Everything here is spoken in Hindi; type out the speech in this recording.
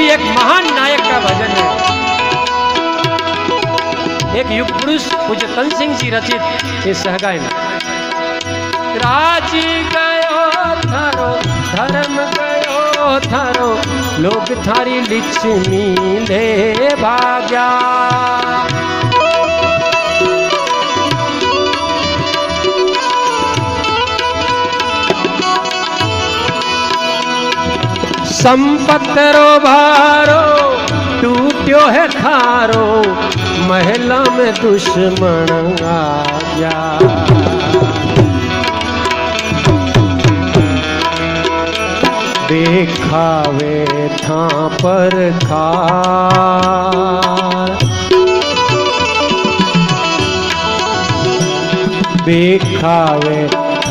एक महान नायक का भजन है। एक युग पुरुष पूज्य तन सिंह जी रचित ये सहगायन। राजी गयो थारो धर्म गयो थारो, लोग थारी लक्ष्मी ले भाग्या। संपत्रो भारो टूट्यो है थारो, महिला में दुश्मन आ गया। देखावे था पर खार, देखावे